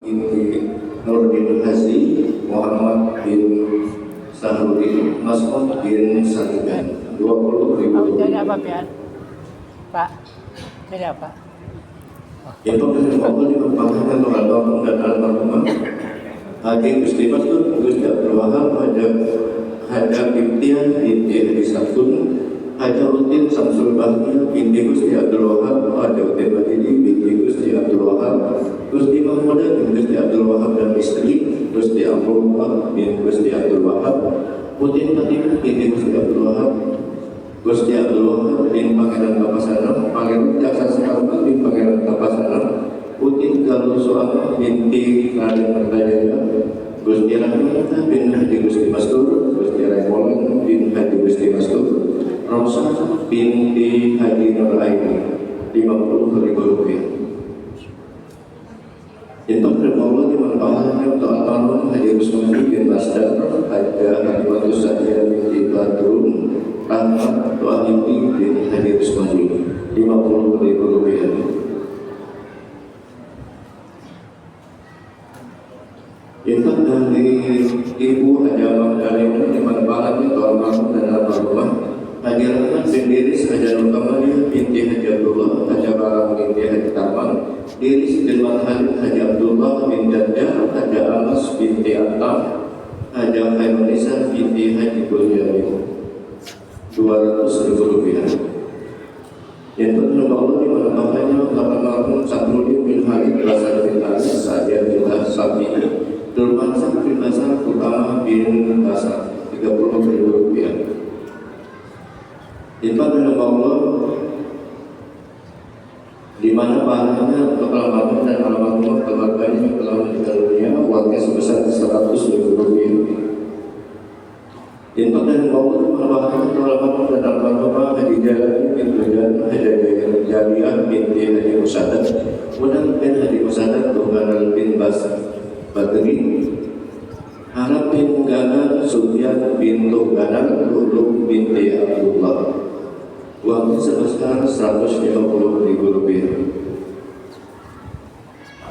binti Nurdin Hazi, Muhammad bin Sahrudin, Mas'ud bin Saliban. 20.000 Jadi rupiah. apa, Pian? Pak, jadi apa? Itu dari Allah diperbankan untuk almarhum dan almarhumah Haji Gusti Mas'ud Gusti Abdul Wahab, Haja Ibtian binti Haji Sabtun, Haja Utin Samsul Bahia binti Gusti Abdul Wahab, Haja Utin Madini binti Gusti Abdul Wahab, Gusti Mahmuda bin Gusti Abdul Wahab dan istri Gusti Abdullah bin Gusti Abdul Wahab, Utin Fatimah binti Gusti Abdul Wahab, Gusti Abdul Wahab bin Pangeran Tapasalam, Pangeran Jaksa Sekarang bin Pangeran Tapasalam, Utin Galuh Suama binti Raden Mertajaya, Gusti Rahmata bin Haji Gusti Mastur, Gusti Raimulan bin Haji Gusti Mastur, Rosa binti Haji Nur Aini, 50.000 rupiah. Untuk Allah dimanfaatkan untuk almarhum Haji Rusmani bin Masdar, Haja Hajimatus Sadia binti Badrun, Rahmat Doa Impi bin Haji Rusmani, 50.000 rupiah. Itu dari Ibu Haja Magdalena dimanfaatkan untuk almarhum dan almarhumah Haji Rahmat bin Diris, Haja Nur Kamaliyah binti Haji Abdullah, Haja Barang binti Haji Tarman, Diris bin Mathalid, Haji Abdullah bin Jadja, Haja Amas binti Atam, Haja Khairunisa binti Haji Buljamin, 200.000 rupiah. Itu nama Allah dimanfaatkannya untuk almarhum Sabrudin bin Halid Hasan bin Aziz, Sa'diah bin Sabi, Dulmansak bin Hasan Utama bin Hasan, 30.000 rupiah. Itu nama Allah di mana pahalanya untuk almarhum dan almarhumah keluarganya yang telah meninggal dunia uangnya sebesar 100.000 rupiah. Itu dan Allah pahalanya untuk almarhum dan almarhumah Haji Jalani bin Tujan, Haji Jaliyah binti Haji Musadat, Munal bin Haji Musadat, Tuhanal bin Bas Badri, Harap bin Gana, Sufyan bin Tuhanal, Lulung binti Abdullah. Uangnya sebesar 150.000 rupiah.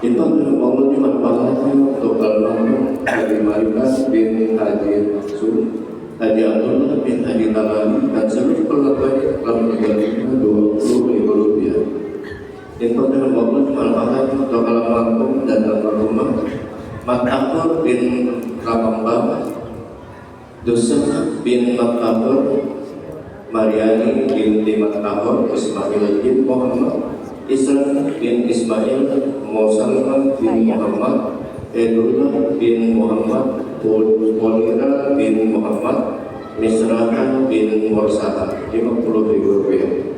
Itu Allah dimanfaatkan untuk almarhum Haji Marikas bin Haji Maksud, Haji Abdullah bin Haji Talani dan seluruh keluarganya telah meninggal dunia, 20.000 rupiah. Itu Allah dimanfaatkan untuk almarhum dan almarhumah Matahur bin Ramambah, Dusan bin Matahur, Mariani binti Matahur, Ismail bin Muhammad, Isra bin Ismail, Musalman bin Muhammad, Edullah bin Muhammad, Polira bin Muhammad, Misraha bin Mursaha, 50.000 rupiah.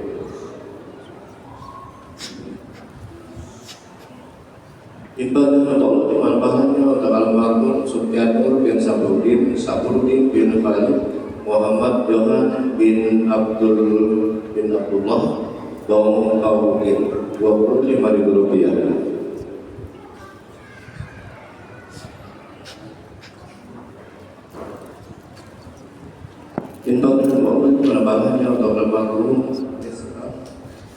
Ibadah Allah dimanfaatkannya untuk almarhum Sufyan bin Sabrudin bin Khalid, Muhammad Johan bin Abdullah, Bawang Kaukin, 25.000 rupiah. Ibadah Allah dimanfaatkannya untuk almarhum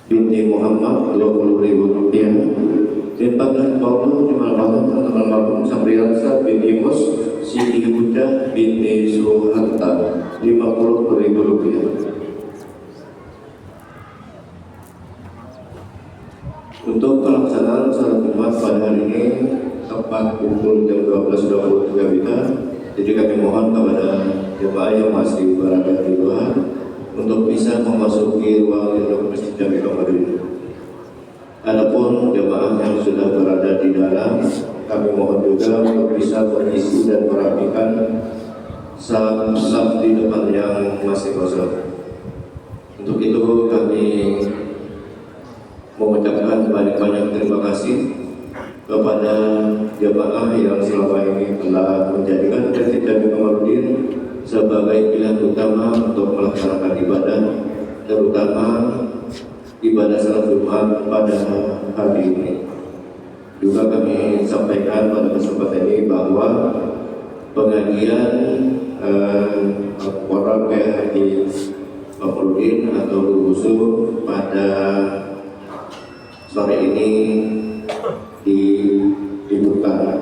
binti Muhammad, 20.000 rupiah. Ibadah Allah dimanfaatkan untuk almarhum Sabriyansa binti Mus, Siti Huda binti Suhatta, 50.000 rupiah. Untuk pelaksanaan salat Jumat pada hari ini tepat pukul jam 12.23 WITA. Jadi kami mohon kepada jemaah yang masih berada di luar untuk bisa memasuki ruang induk Masjid Jami Komarudin. Adapun jemaah yang sudah berada di dalam, kami mohon juga untuk bisa mengisi dan merapikan saf-saf di depan yang masih kosong. Untuk itu kami mengucapkan banyak-banyak terima kasih kepada jemaah yang selama ini telah menjadikan Masjid Jami Komarudin sebagai pilihan utama untuk melaksanakan ibadah, terutama ibadah salat Jumat pada hari ini. Juga kami sampaikan pada kesempatan ini bahwa pengajian Al-Quran Haji Komarudin atau Durusu pada sore ini dibuka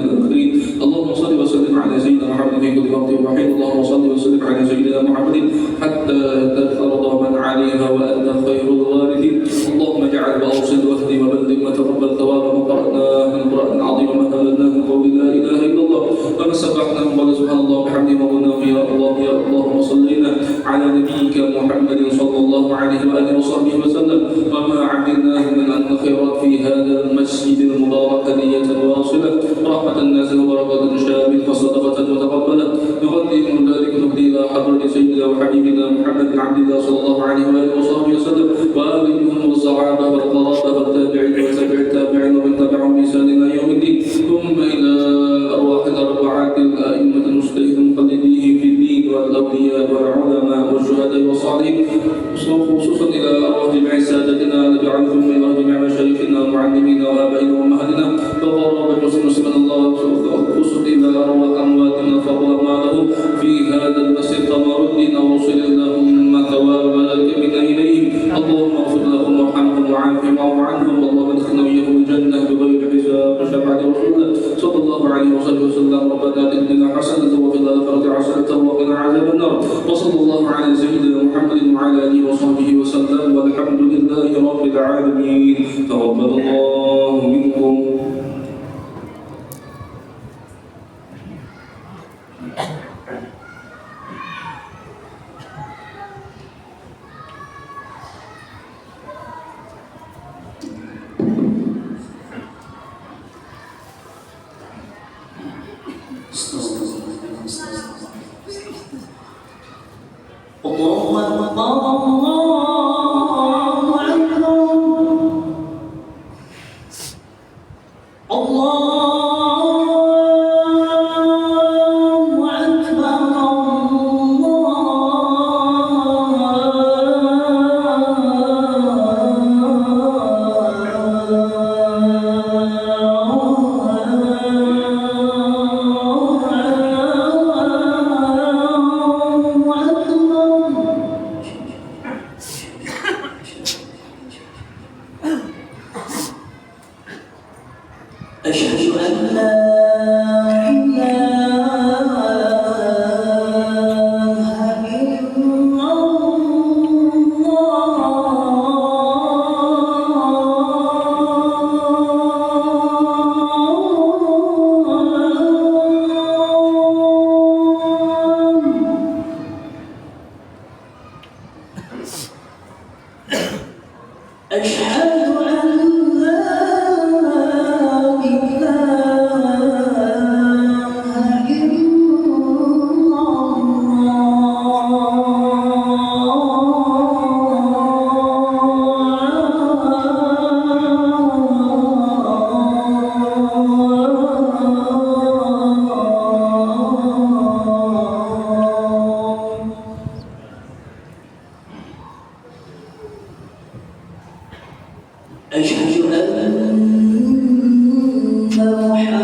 هدية واصلة رحمة الناس وبركة شاملة وصدقة متقبلة نقدم ذلك نهدي إلى حضرة سيدنا وحبيبنا محمد بن عبد الله صلى الله عليه وآله وصحبه وسلم وآلهم والصحابة والقرابة والتابعين وتابع التابعين ومن تبعهم بإحسان إلى يوم الدين ثم إلى أرواح الأربعة الأئمة المجتهدين المقلدين في الدين والأولياء والعلماء والشهداء والصالحين خصوصا إلى أرواح جميع سادتنا نجعلهم إلى جميع مشايخنا ومعلمينا وآبائنا وأمهاتنا وقرابة مسلمنا الله خصوصا إلى أرواح أمواتنا فهو ما له في هذا المسجد تمردنا وصل اللهم ثوابك منا إليهم اللهم اغفر لهم وارحمهم وعافهم واعف عنهم اللهم ادخلنا وإياهم الجنة بغير حساب وشفاعة رسول الله صلى الله عليه وسلم ربنا آتنا حسنة وفي الآخرة حسنة وقنا عذاب النار وصلى الله على سيدنا محمد وعلى آله وصحبه وسلم والحمد لله رب العالمين تقبل الله منكم. أشهد أن لا أشهد أن محمدا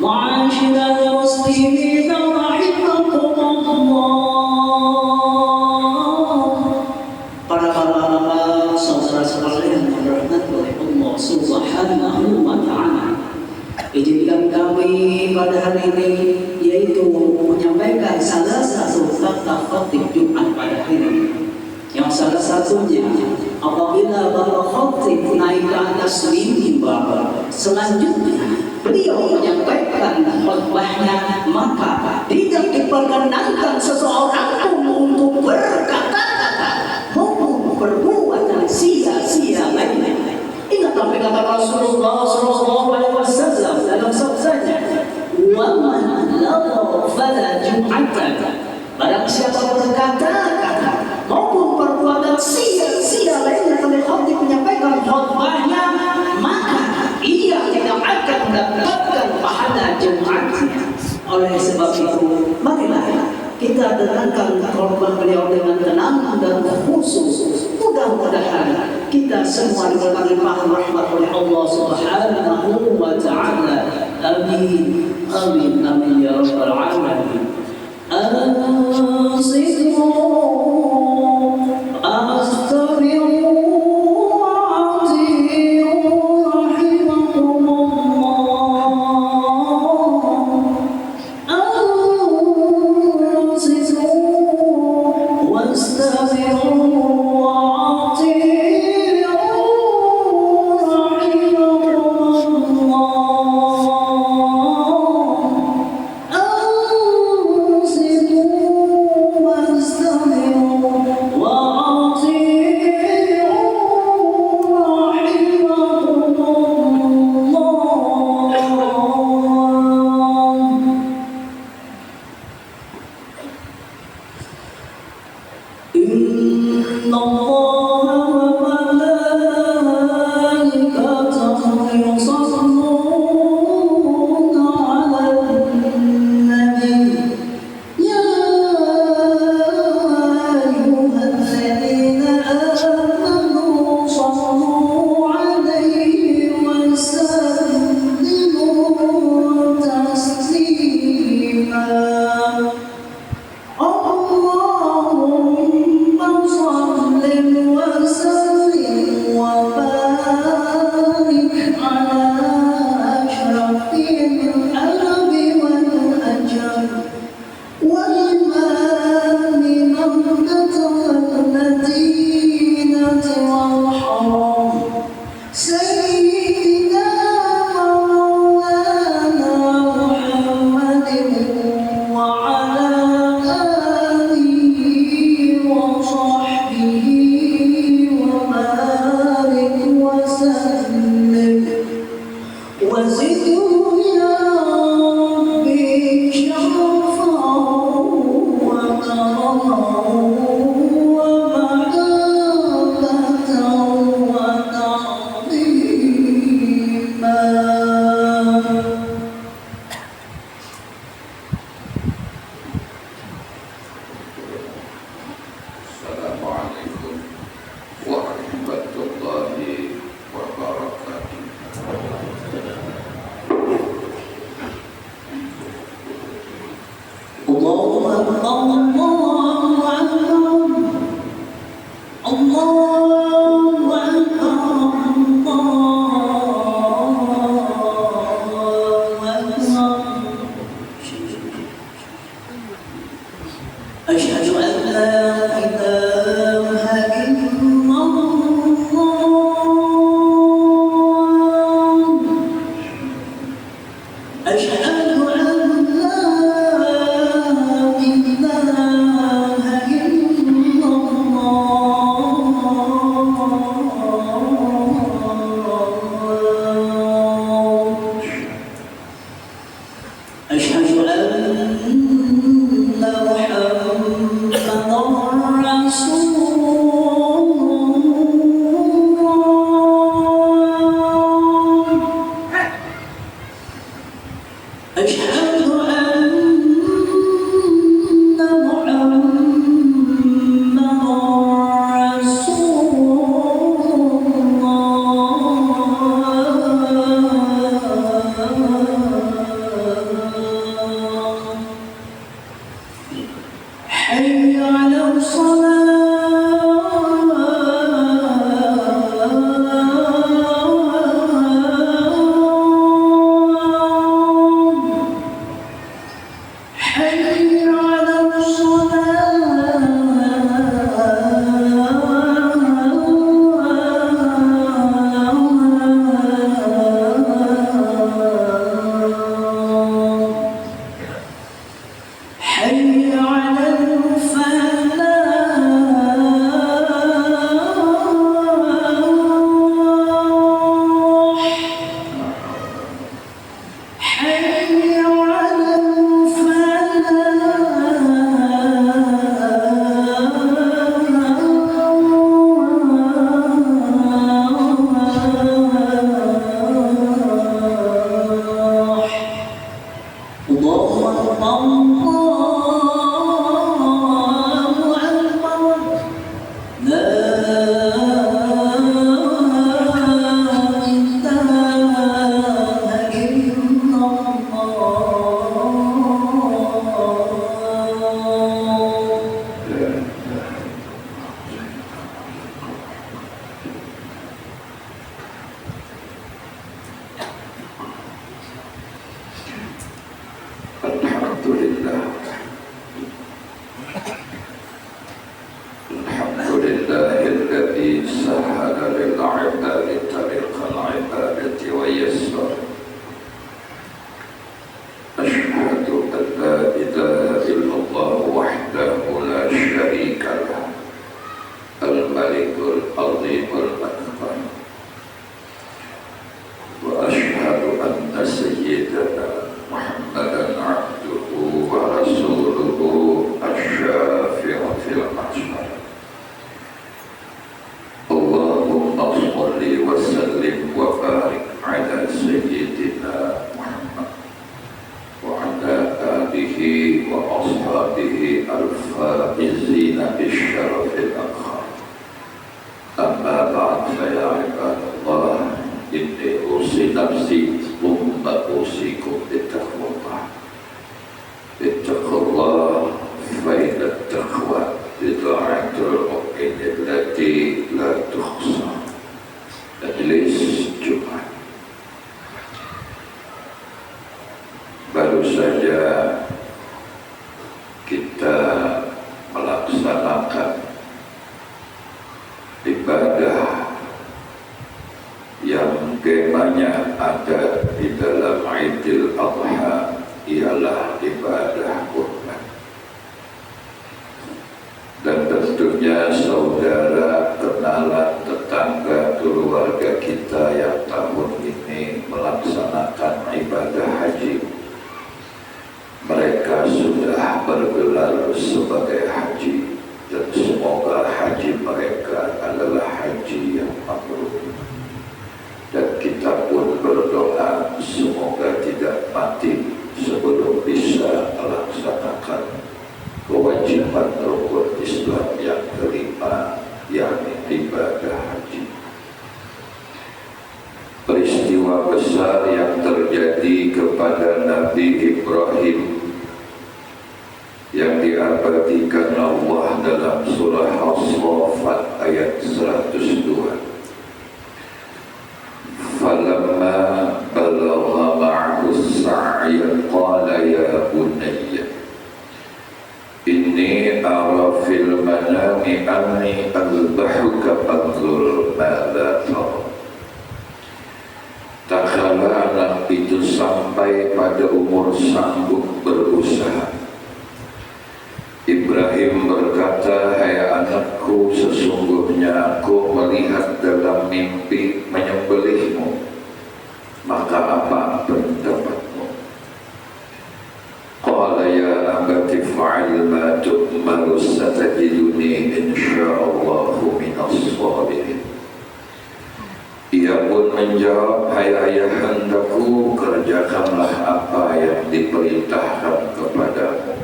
معاشر المسلمين رحمكم الله. Para saudara sekalian yang dirahmati oleh Allah Subhanahu wa Ta'ala, izinkan kami pada hari ini yaitu menyampaikan salah satu fakta khotib Jumat pada hari ini. Yang salah satunya apabila para khotib naik ke atas mimbar, selanjutnya beliau menyampaikan khutbahnya, maka tidak diperkenankan seseorang pun untuk berkata-kata maupun perbuatan sia-sia lainnya. Ingatlah kata Rasulullah SAW dalam sabdanya, "Wa man lagha fala jum'ata." Barang siapa berkata-kata maupun perbuatan sia-sia lainnya oleh khotib menyampaikan khutbahnya, maka ia tidak akan mendapatkan Oleh sebab itu, marilah kita dengarkan khotbah beliau dengan tenang dan khusus. Mudah-mudahan kita semua diberi rahmat oleh Allah Subhanahu wa taala. Amin. Amin. Amin ya rabbal alamin. Ansitu Assalamualaikum warahmatullahi wabarakatuh. Allahu Akbar, Allahu Akbar, Allahu Akbar. Asyhadu an la ilaha illallah. Asyhadu an la ilaha illallah. Asyhadu anna Muhammadan Rasulullah. Asyhadu anna Muhammadan Rasulullah. حي على الصلاة. حي على الصلاة. حي على الفلاح. حي على الفلاح. الله الذي سهل للعباد طريق العبادة ويسر. أشهد أن لا إله إلا الله وحده لا شريك له الملك العظيم الأكبر. وأشهد أن سيدنا محمدا عبده ورسوله الشافع في المحشر. اللهم صل وسلم وبارك على سيدنا محمد وعلى آله وأصحابه الفائزين بالشرف الأخر. أما بعد فيا عباد الله، إني أوصي نفسي ثم أوصيكم بتقوى الله. اتقوا الله فإن التقوى بضاعة المؤمن التي لا تخسر. Majelis Jumat. Baru saja kita melaksanakan ibadah yang temanya ada di dalam Idul Adha, ialah ibadah kurban. Dan tentunya saudara, kenalan, tetangga, keluarga kita yang tahun ini melaksanakan ibadah haji, mereka sudah bergelar sebagai haji, dan semoga haji mereka adalah haji yang mabrur. Dan kita pun berdoa semoga tidak mati sebelum bisa melaksanakan kewajiban rukun Islam yang kelima, yakni ibadah haji. Peristiwa besar yang terjadi kepada Nabi Ibrahim yang diabadikan Allah dalam surah As-Saffat ayat 102. Falamma balagha ma'ahu as-sa'ya qala ya bunayya inni ara fil manami anni adbahuka fanzur madza tara. Tak kala anak itu sampai pada umur sanggup berusaha, Ibrahim berkata, hai anakku, sesungguhnya aku melihat dalam mimpi menyembelihmu, maka apa pendapatmu? Qala ya abati fa'al ma tu'maru satajiduni insya'allahu minas sabirin. Ia pun menjawab, hai ayahandaku, kerjakanlah apa yang diperintahkan kepadamu.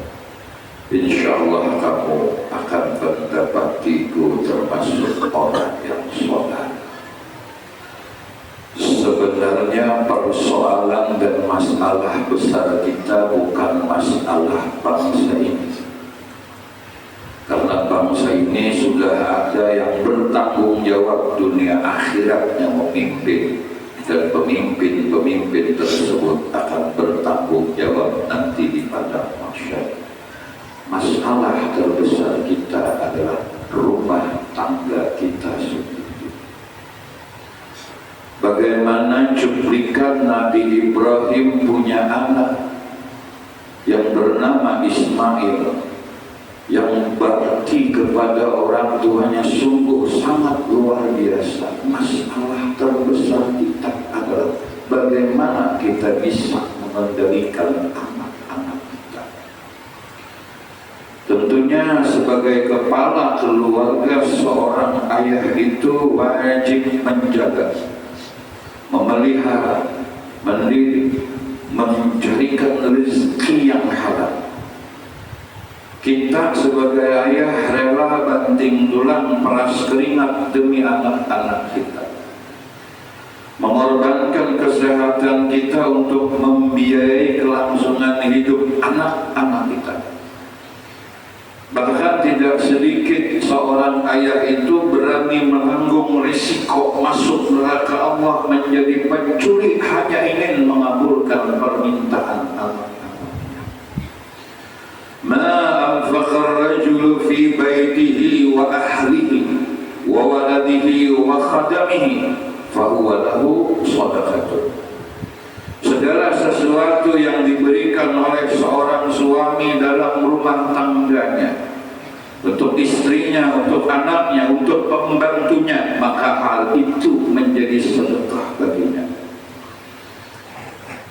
InsyaAllah kamu akan mendapatiku termasuk orang yang sholat. Sebenarnya persoalan dan masalah besar kita bukan masalah bangsa ini, karena bangsa ini sudah ada yang bertanggung jawab dunia akhirat yang memimpin, dan pemimpin-pemimpin tersebut akan bertanggung jawab nanti di padang mahsyar. Masalah terbesar kita adalah rumah tangga kita sendiri. Bagaimana cuplikan Nabi Ibrahim punya anak yang bernama Ismail, yang bakti kepada orang tuanya sungguh sangat luar biasa. Masalah terbesar kita adalah bagaimana kita bisa mengendalikan anak-anak kita. Tentunya sebagai kepala keluarga, seorang ayah itu wajib menjaga, memelihara, mendidik, mencarikan rezeki yang Kita sebagai ayah rela banting tulang peras keringat demi anak-anak kita, mengorbankan kesehatan kita untuk membiayai kelangsungan hidup anak-anak kita. Bahkan tidak sedikit seorang ayah itu berani menanggung risiko masuk neraka Allah menjadi pencuri hanya ingin mengabulkan permintaan anak-anaknya. Ma anfaqa ar-rajulu fi baitihi wa ahlihi wa waladihi wa khadamihi fahuwa lahu shadaqatun. Segala sesuatu yang diberikan oleh seorang suami dalam rumah tangganya, untuk istrinya, untuk anaknya, untuk pembantunya, maka hal itu menjadi sedekah baginya.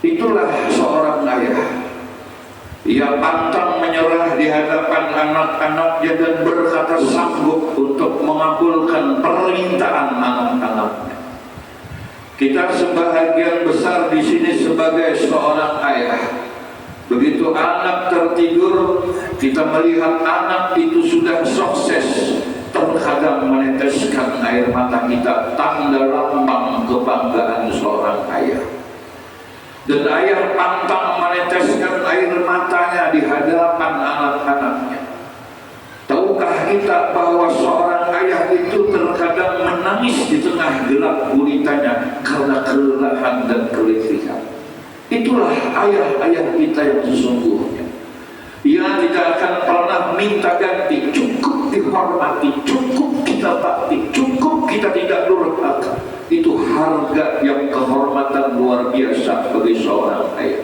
Itulah seorang ayah. Ia pantang menyerah di hadapan anak-anaknya dan berkata sanggup untuk mengabulkan permintaan anak-anaknya. Kita sebahagian besar di sini sebagai seorang ayah. Begitu anak tertidur, kita melihat anak itu sudah sukses, terkadang meneteskan air mata kita, tanda lambang kebanggaan seorang ayah. Dan ayah pantang meneteskan air matanya di hadapan anak-anaknya. Tahukah kita bahwa seorang ayah itu terkadang menangis di tengah gelap gulitanya karena kelelahan dan keletihan? Itulah ayah-ayah kita yang sesungguhnya. Ia tidak akan pernah minta ganti, cukup dihormati, cukup kita bakti, cukup kita tidak durhaka. Itu harga yang kehormatan luar biasa bagi seorang ayah.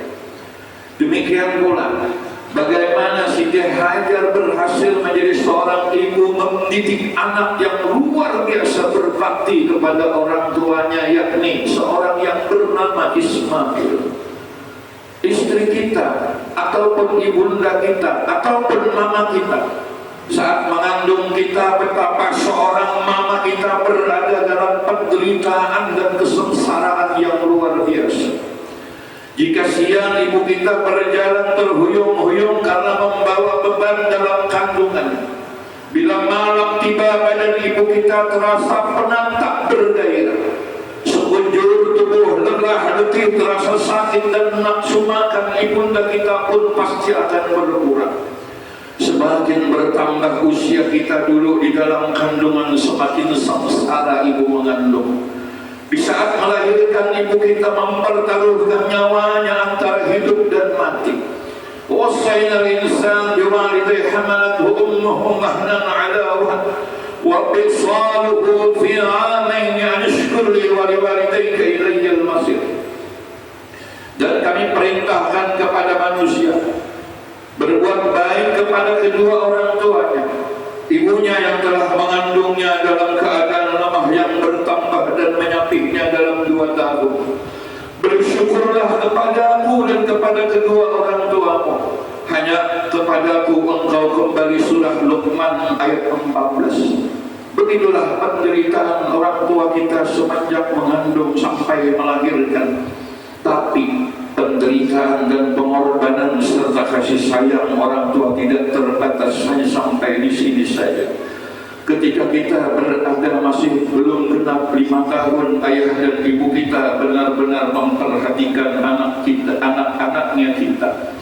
Demikian pula bagaimana Siti Hajar berhasil menjadi seorang ibu mendidik anak yang luar biasa berbakti kepada orang tuanya, yakni seorang yang bernama Ismail. Istri kita, ataupun ibunda kita, ataupun mama kita, saat mengandung kita, betapa seorang mama kita berada dalam penderitaan dan kesengsaraan yang luar biasa. Jika siang ibu kita berjalan terhuyung-huyung karena membawa beban dalam kandungan, bila malam tiba badan ibu kita terasa penat tak bergairah, sekujur tubuh lelah letih terasa sakit dan nafsu makan ibunda kita pun pasti akan berkurang. Semakin bertambah usia kita dulu di dalam kandungan, semakin sengsara ibu mengandung. Di saat melahirkan ibu kita mempertaruhkan nyawanya antara hidup dan mati. Wasainal insan biwalidayhi hamalathu ummuhu mahnan ala wahn wa fisaluhu fi 'amayn an ashkur li wa liwalidayka ilayyal masir. Dan kami perintahkan kepada manusia berbuat baik kepada kedua orang tuanya. Ibunya yang telah mengandungnya dalam keadaan lemah yang bertambah dan menyapihnya dalam 2 tahun. Bersyukurlah kepadaku dan kepada kedua orang tuamu. Hanya kepadaku engkau kembali. Surah Luqman ayat 14. Begitulah penderitaan orang tua kita semenjak mengandung sampai melahirkan. Tapi penderitaan dan pengorbanan serta kasih sayang orang tua tidak terbatas hanya sampai di sini saja. Ketika kita berada masih belum genap 5 tahun, ayah dan ibu kita benar-benar memperhatikan anak-anaknya kita.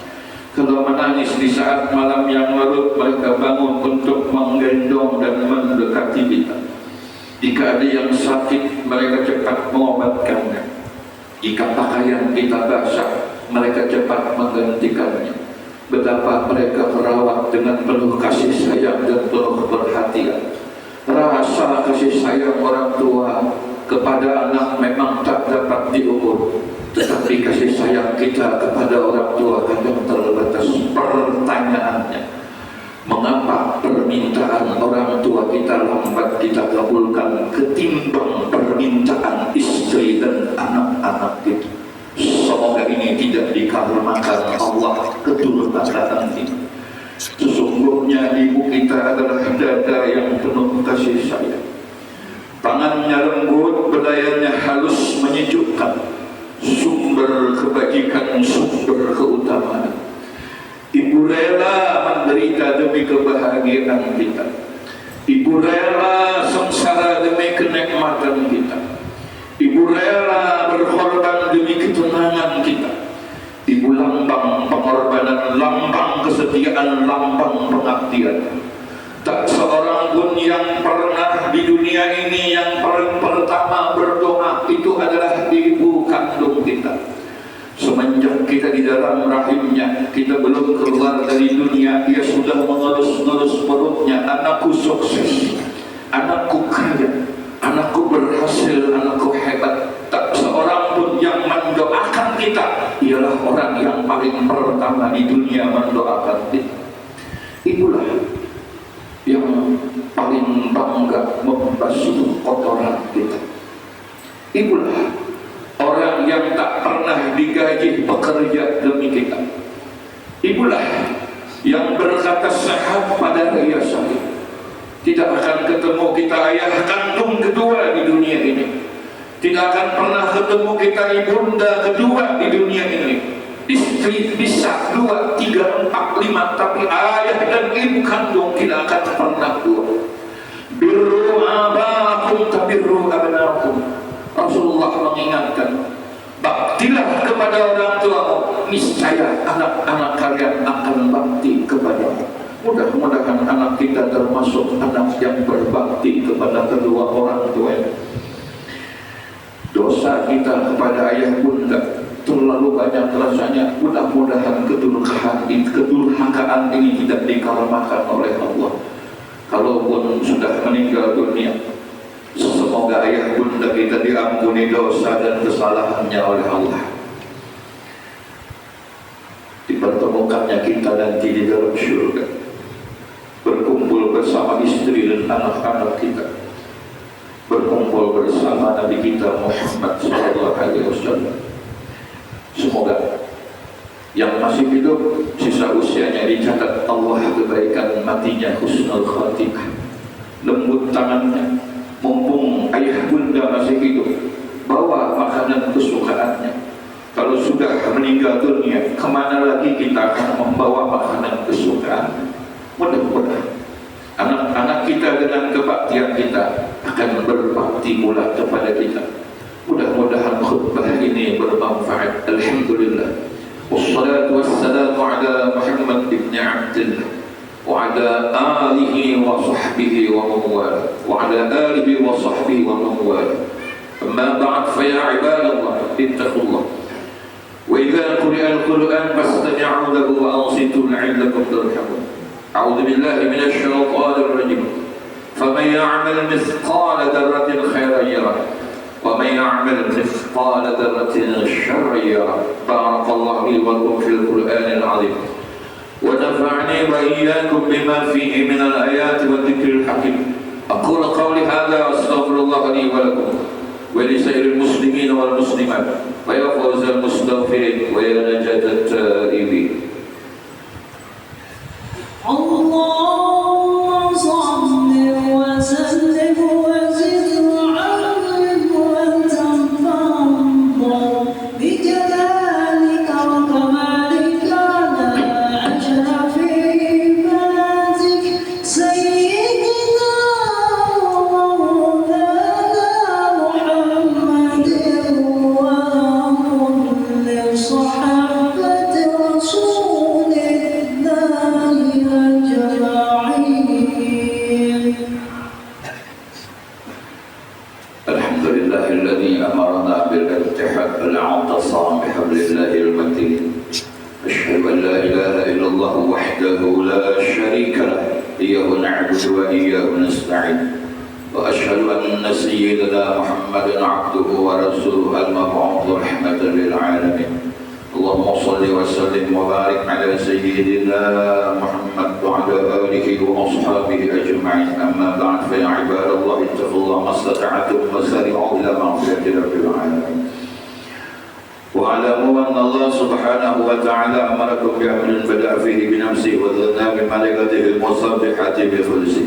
Kalau menangis di saat malam yang larut, mereka bangun untuk menggendong dan mendekati kita. Jika ada yang sakit, mereka cepat mengobatkannya. Jika pakaian kita basah, mereka cepat menggantikannya. Betapa mereka merawat dengan penuh kasih sayang dan penuh perhatian. Rasa kasih sayang orang tua kepada anak memang tak dapat diukur, tetapi kasih sayang kita kepada orang tua kadang terbatas. Pertanyaannya, mengapa permintaan orang tua kita lambat kita kabulkan ketimbang permintaan istri dan anak-anak kita? Semoga ini tidak dikarenakan Allah kedurhakaan ini. Sesungguhnya ibu kita adalah dada yang penuh kasih sayang. Tangannya lembut, bedayanya halus menyejukkan. Sumber kebajikan, sumber keutamaan. Ibu rela derita demi kebahagiaan kita. Ibu rela sengsara demi kenikmatan kita. Ibu rela berkorban demi ketenangan kita. Ibu lambang pengorbanan, lambang kesetiaan, lambang pengabdian. Tak seorang pun yang pernah di dunia ini yang paling pertama berdoa itu adalah ibu kandung kita. Semenjak kita di dalam rahimnya, kita belum keluar dari dunia, dia sudah mengelus-ngelus perutnya. Anakku sukses, anakku kaya, anakku berhasil, anakku hebat. Tak seorang pun yang mendoakan kita, ialah orang yang paling pertama di dunia mendoakan kita. Itulah yang paling bangga membasuh kotoran kita. Itulah orang yang tak pernah digaji bekerja demi kita. Itulah yang berkata sehat pada raya saya, tidak akan ketemu kita ayah kandung kedua di dunia ini. Tidak akan pernah ketemu kita ibunda kedua di dunia ini. Istri bisa 2, 3, 4, 5, tapi ayah dan ibu kandung tidak akan pernah dua. Birru abakum tabirru abnakum. Rasulullah mengingatkan, baktilah kepada orang tuamu, niscaya anak-anak kalian akan bakti kepadamu. Mudah-mudahan anak kita termasuk anak yang berbakti kepada kedua orang tuanya. Dosa kita kepada ayah bunda terlalu banyak rasanya. Mudah-mudahan kedurhakaan ini tidak dikarmakan oleh Allah. Kalaupun sudah meninggal dunia, semoga ayah bunda kita diampuni dosa dan kesalahannya oleh Allah. Dipertemukannya kita nanti di dalam syurga, berkumpul bersama istri dan anak-anak kita, berkumpul bersama Nabi kita Muhammad SAW. Semoga yang masih hidup sisa usianya dicatat Allah kebaikan matinya husnul khatimah, lembut tangannya, mumpung ayah bunda masih hidup, bawa makanan kesukaannya. Kalau sudah meninggal dunia, kemana lagi kita akan membawa makanan kesukaan? Mudah-mudahan anak-anak kita dengan kebaktian kita akan berbakti pula kepada kita. Mudah-mudahan khutbah ini bermanfaat. Alhamdulillah. Wassalatu wassalamu ala Muhammad ibn Abdillah wa ala alihi wa sahbihi wa man wala wa ala alihi wa sahbihi wa man wala. Amma ba'd, fa ya ibadallah ittaqullah. Wa idza quri'a al-Qur'an fastami'u lahu wa ansitu la'allakum turhamun. A'udzu billahi minasy syaithanir rajim. Faman ya'mal mithqala dzarratin khairan yarah ومن يعمل مثقال ذرة شرا يره. بارك الله لي ولكم في القرآن العظيم ونفعني وإياكم بما فيه من الآيات والذكر الحكيم. أقول قولي هذا وأستغفر الله لي ولكم ولسائر المسلمين والمسلمات ويا فوز المستغفرين ويا نجاة التائبين. اللهم صل وسلم وزد وعظم وتفضل بجلالك وكمالك على أشرف عبادك سيدنا ومولانا محمد وكل صحابة رسول الله أجمعين. الحمد لله الذي أمرنا بالاتحاد الاعتصام بحبل الله المتين. أشهد أن لا إله إلا الله وحده لا شريك له إياه نعبد وإياه نستعين. وأشهد أن سيدنا محمدا عبده ورسوله المبعوث رحمة للعالمين. اللهم صل وسلم وبارك على سيدنا محمد وعلى آله وأصحابه أجمعين. أما بعد، فيا عباد الله اتقوا الله ما استطعتم وسارعوا إلى مغفرة رب العالمين. واعلموا أن الله سبحانه وتعالى أمركم بأمر بدأ فيه بنفسه وثنى بملائكته المسبحة بخلصه.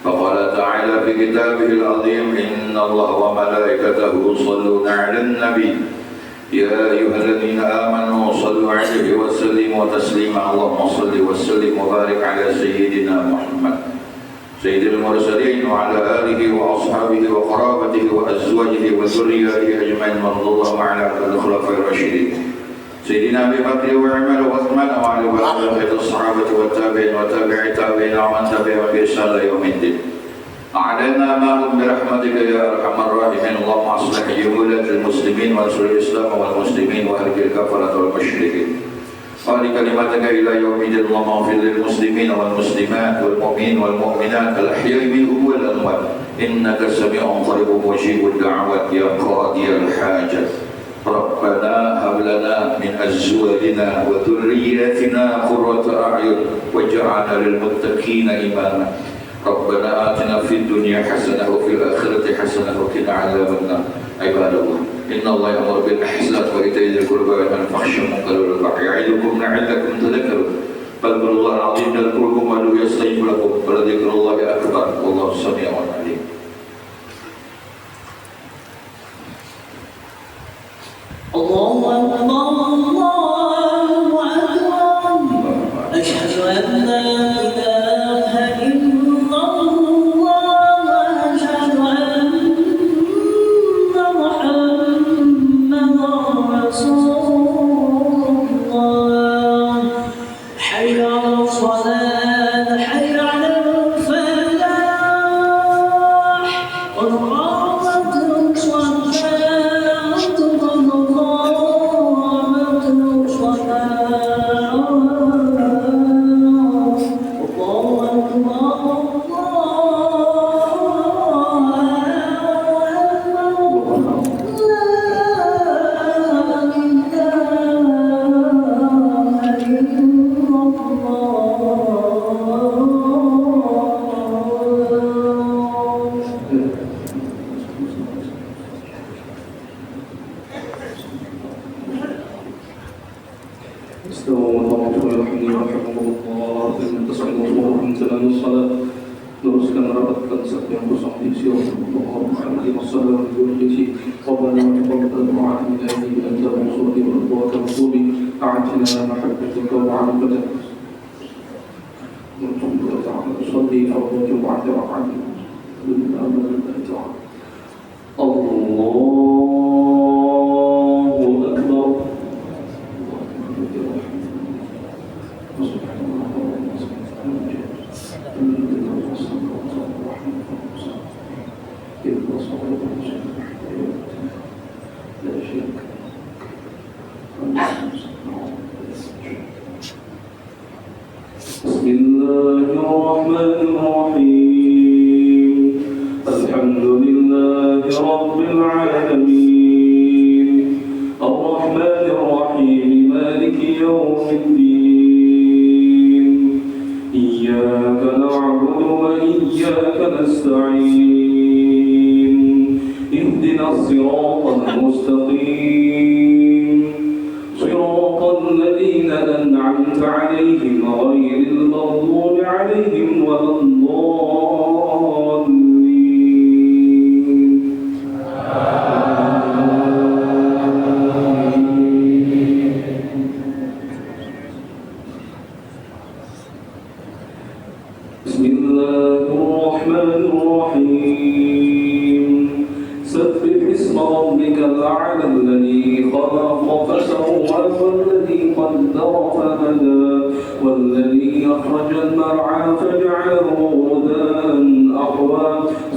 فقال تعالى في كتابه العظيم: إن الله وملائكته يصلون على النبي يا أيها الذين آمنوا صلوا عليه وسلموا تسليما اللهم صل وسلم وبارك على سيدنا محمد سيد المرسلين وعلى آله وأصحابه وقرابته وأزواجه وذرياته أجمعين وارض اللهم على كل الخلفاء الراشدين سيدنا أبي بكر وعمر وعثمان وعلى بقية الصحابة والتابعين وتابع التابعين ومن تبعهم بإحسان إلى يوم الدين أعلنا معهم برحمتك يا أرحم الراحمين اللهم أصلح جهولة المسلمين وانصر الإسلام والمسلمين وأهلك الكفرة والمشركين قال كلمتك إلى يوم الدين اللهم اغفر للمسلمين والمسلمات والمؤمنين والمؤمنات الأحياء منهم والأموات إنك سميع قريب مجيب الدعوات يا قاضي الحاجات ربنا هب لنا من أزواجنا وذرياتنا قرة أعين واجعلنا للمتقين إماما ربنا آتنا في الدنيا حسنة وفي الآخرة حسنة وقنا عذاب النار عباد الله إن الله يأمر بالإحسان وإيتاء ذي القربى وينهى عن الفحشاء والمنكر والبغي يعظكم لعلكم تذكرون فاذكروا الله العظيم يذكركم وادعوه يستجب لكم ولذكر الله أكبر والله سميع عليم. الله أكبر الله أكبر أشهد أن لا إله إلا الله وأشهد أن محمدا رسول الله حي على الصلاة حي على الفلاح قد قامت الصلاة قد قامت الصلاة الله استووا الله يرحمني ورحمه الله dengan tasbih dan salat teruskan rapatkan setiap kosong di sisi Allah alaihi wasallam berisi Rabbana taqabbal du'a ilahi anta musalli wa tawbi a'tina mahabbatika wa 'alaika ونصلي فرض الجمعة ركعة بالأمل الأتعاب الله أكبر بسم الله الرحمن الرحيم الحمد لله رب العالمين الرحمن الرحيم مالك يوم الدين إياك نعبد وإياك نستعين اهدنا الصراط المستقيم صراط الذين أنعمت عليهم غير المغضوب عليهم ولا الضالين بسم الله الرحمن الرحيم سبح اسم ربك الأعلى الذي خلق فسوى والذي قدر فهدى والذي أخرج المرعى فجعله غثاء أحوى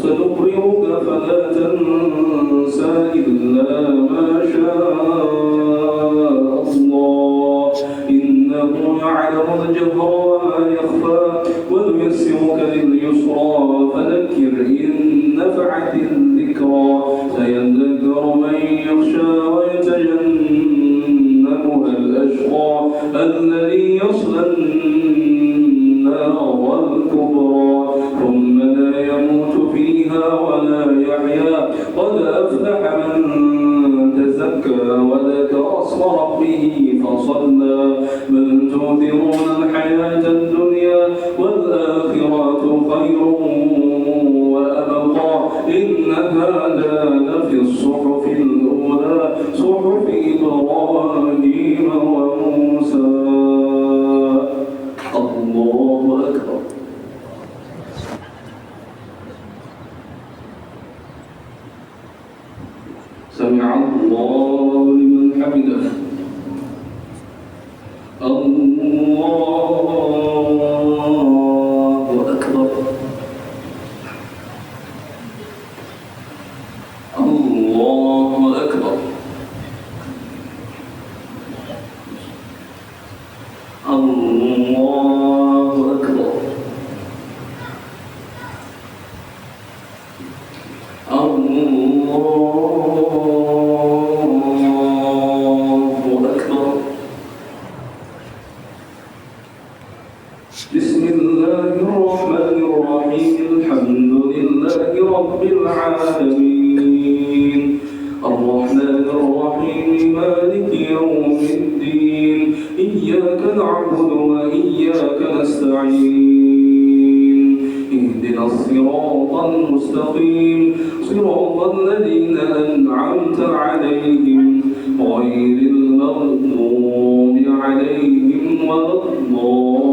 سنقرئك فلا تنسى إلا ما شاء الله إنه يعلم الجهر وما يخفى ونيسرك لليسرى فذكر إن نفعت الذكرى سيذكر من يخشى ويتجنبها الأشقى الذي يصلى النار الكبرى ثم لا يموت فيها ولا يحيا قد أفلح من تزكى وذكر اسم ربه فصلى بل تؤثرون الحياة الدنيا والآخرة خير وأبقى إن هذا لفي الصحف الأولى صحف بسم الله الرحمن الرحيم الحمد لله رب العالمين الرحمن الرحيم مالك يوم الدين إياك نعبد وإياك نستعين اهدنا الصراط المستقيم صراط الذين أنعمت عليهم غير المغضوب عليهم ولا الضالين.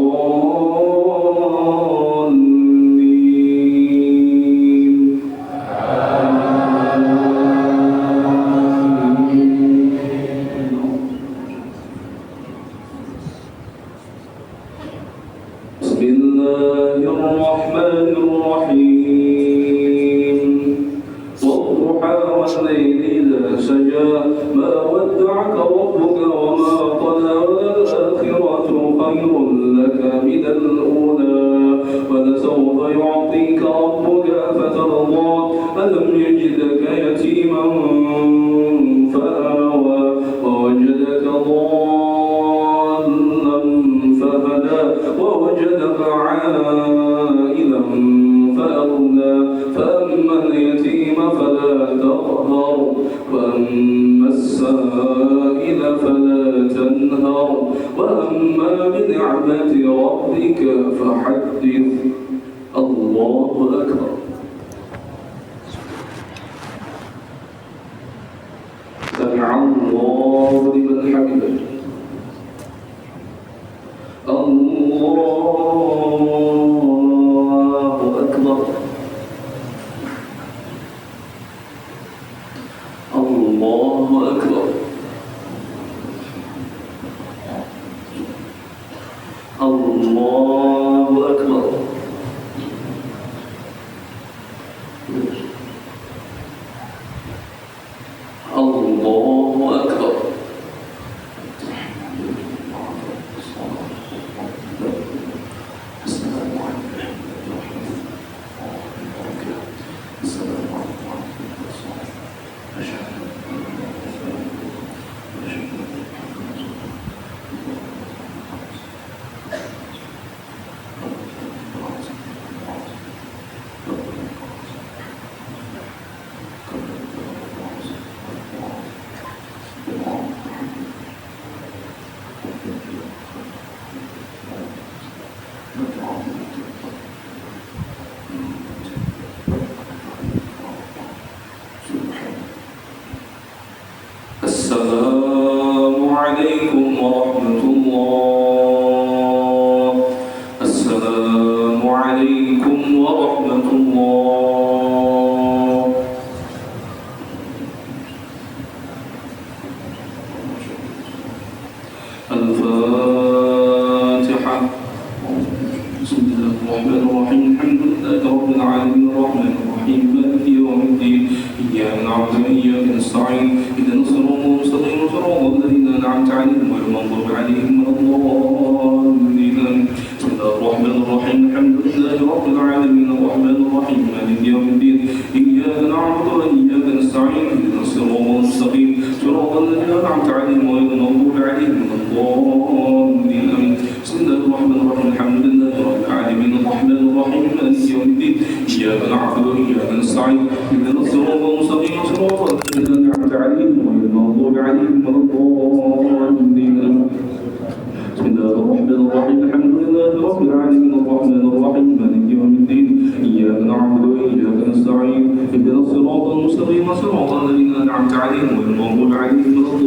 بسم الله الرحمن الرحيم والضحى والليل إذا سجى ما ودعك ربك وما قلى والآخرة خير لك من الأولى ولسوف يعطيك ربك فترضى ألم يجدك يتيما فآوى ووجدك ضالا فهدى ووجدك عائلا فأغنى فأما اليتيم فلا تقهر وأما السائل فلا تنهر وأما بنعمة ربك فحدث. الله أكبر. سمع الله لمن حمده. الله أكبر. الله أكبر. الله أكبر. الله أكبر. السلام عليكم ورحمة الله. السلام عليكم ورحمة الله. الفاتحة. بسم الله الرحمن الرحيم الحمد لله رب العالمين الرحمن الرحيم مالك يوم الدين إياك نعبد وإياك نستعين اهدنا الصراط المستقيم صراط الذين أنعمت عليهم غير المغضوب عليهم ولا الضالين. بسم الله الرحمن الرحيم الحمد لله رب العالمين الرحمن الرحيم مالك يوم الدين إياك نعبد وإياك نستعين اهدنا الصراط المستقيم صراط الذين أنعمت عليهم غير المغضوب عليهم ولا الضالين. بسم الله الرحمن الرحيم الحمد لله رب العالمين الرحمن الرحيم مالك يوم الدين إياك نعبد وإياك نستعين اهدنا الصراط المستقيم صراط الذين أنعمت عليهم غير المغضوب عليهم ولا الضالين. بسم الله الرحمن الرحيم الحمد لله رب العالمين الرحمن الرحيم مالك يوم الدين إياك نعبد وإياك نستعين اهدنا الصراط المستقيم صراط الذين أنعمت عليهم غير المغضوب عليهم ولا الضالين.